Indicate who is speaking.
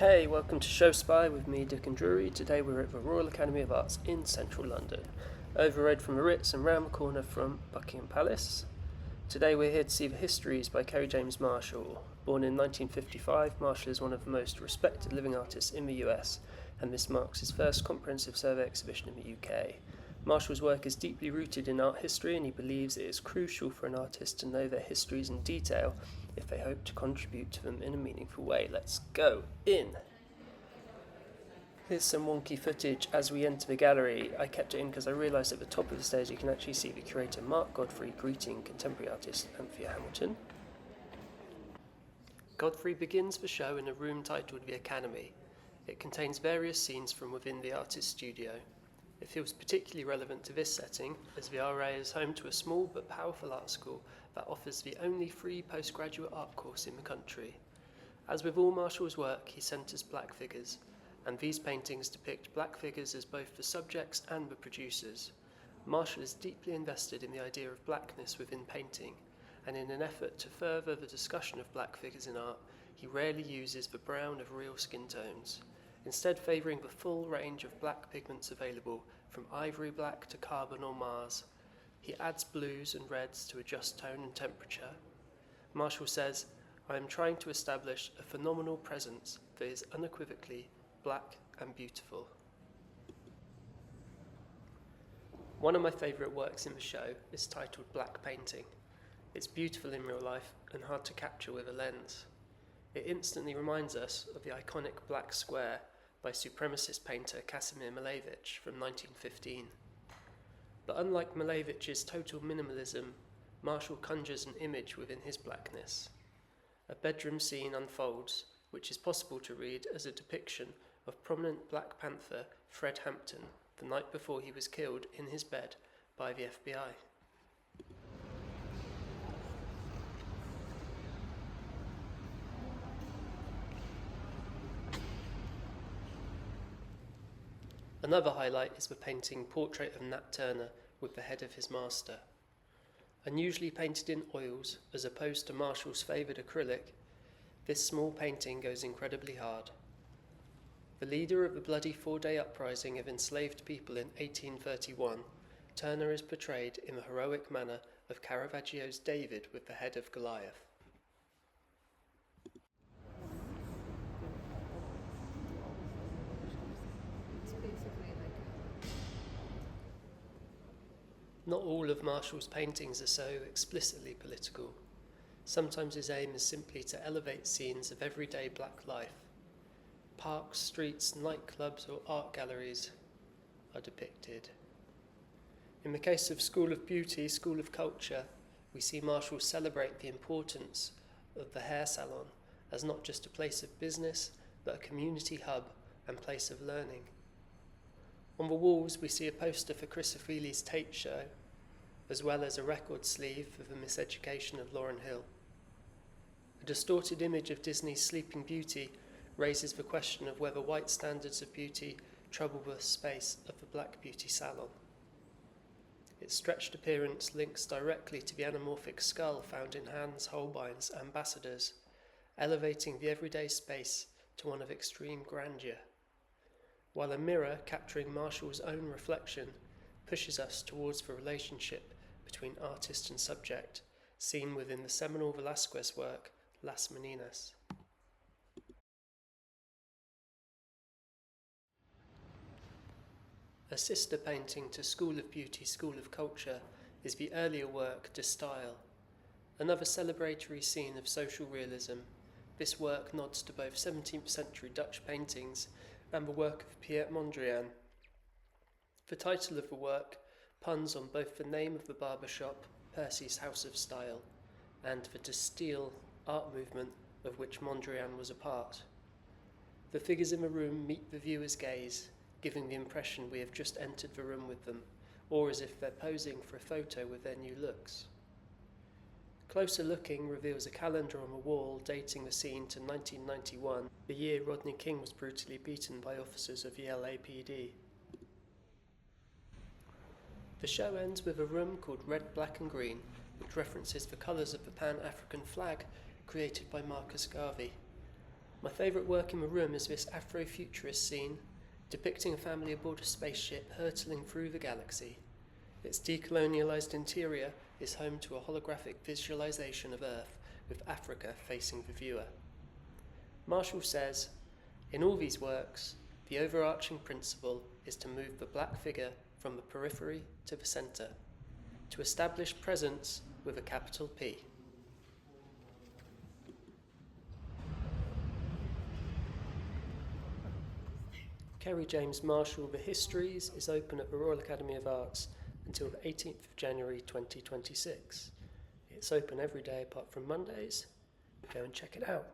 Speaker 1: Hey, welcome to Show Spy with me, Dick and Drury. Today we're at the Royal Academy of Arts in central London, overread from the Ritz and round the corner from Buckingham Palace. Today we're here to see the Histories by Kerry James Marshall. Born in 1955, Marshall is one of the most respected living artists in the US, and this marks his first comprehensive survey exhibition in the UK. Marshall's work is deeply rooted in art history, and he believes it is crucial for an artist to know their histories in detail if they hope to contribute to them in a meaningful way. Let's go in! Here's some wonky footage as we enter the gallery. I kept it in because I realised at the top of the stairs you can actually see the curator Mark Godfrey greeting contemporary artist Anthea Hamilton. Godfrey begins the show in a room titled The Academy. It contains various scenes from within the artist's studio. It feels particularly relevant to this setting, as the RA is home to a small but powerful art school that offers the only free postgraduate art course in the country. As with all Marshall's work, he centres black figures, and these paintings depict black figures as both the subjects and the producers. Marshall is deeply invested in the idea of blackness within painting, and in an effort to further the discussion of black figures in art, he rarely uses the brown of real skin tones, instead favouring the full range of black pigments available, from ivory black to carbon or Mars. He adds blues and reds to adjust tone and temperature. Marshall says, "I am trying to establish a phenomenal presence that is unequivocally black and beautiful." One of my favourite works in the show is titled Black Painting. It's beautiful in real life and hard to capture with a lens. It instantly reminds us of the iconic Black Square by supremacist painter Casimir Malevich from 1915. But unlike Malevich's total minimalism, Marshall conjures an image within his blackness. A bedroom scene unfolds, which is possible to read as a depiction of prominent Black Panther Fred Hampton the night before he was killed in his bed by the FBI. Another highlight is the painting Portrait of Nat Turner with the head of his master. Unusually painted in oils, as opposed to Marshall's favoured acrylic, this small painting goes incredibly hard. The leader of the bloody four-day uprising of enslaved people in 1831, Turner is portrayed in the heroic manner of Caravaggio's David with the head of Goliath. Not all of Marshall's paintings are so explicitly political. Sometimes his aim is simply to elevate scenes of everyday black life. Parks, streets, nightclubs or art galleries are depicted. In the case of School of Beauty, School of Culture, we see Marshall celebrate the importance of the hair salon as not just a place of business, but a community hub and place of learning. On the walls we see a poster for Chris Ofili's Tate Show, as well as a record sleeve for the miseducation of Lauryn Hill. A distorted image of Disney's Sleeping Beauty raises the question of whether white standards of beauty trouble the space of the black beauty salon. Its stretched appearance links directly to the anamorphic skull found in Hans Holbein's Ambassadors, elevating the everyday space to one of extreme grandeur, while a mirror capturing Marshall's own reflection pushes us towards the relationship between artist and subject, seen within the seminal Velázquez work Las Meninas. A sister painting to School of Beauty, School of Culture is the earlier work De Style, another celebratory scene of social realism. This work nods to both 17th century Dutch paintings and the work of Pierre Mondrian. The title of the work puns on both the name of the barber shop, Percy's House of Style, and the De Style art movement of which Mondrian was a part. The figures in the room meet the viewer's gaze, giving the impression we have just entered the room with them, or as if they're posing for a photo with their new looks. Closer looking reveals a calendar on the wall dating the scene to 1991, the year Rodney King was brutally beaten by officers of the LAPD. The show ends with a room called Red, Black and Green, which references the colours of the Pan-African flag created by Marcus Garvey. My favourite work in my room is this Afrofuturist scene, depicting a family aboard a spaceship hurtling through the galaxy. Its decolonialised interior is home to a holographic visualisation of Earth, with Africa facing the viewer. Marshall says, in all these works, the overarching principle is to move the black figure from the periphery to the centre, to establish presence with a capital P. Kerry James Marshall, The Histories, is open at the Royal Academy of Arts until the 18th of January 2026. It's open every day apart from Mondays. Go and check it out.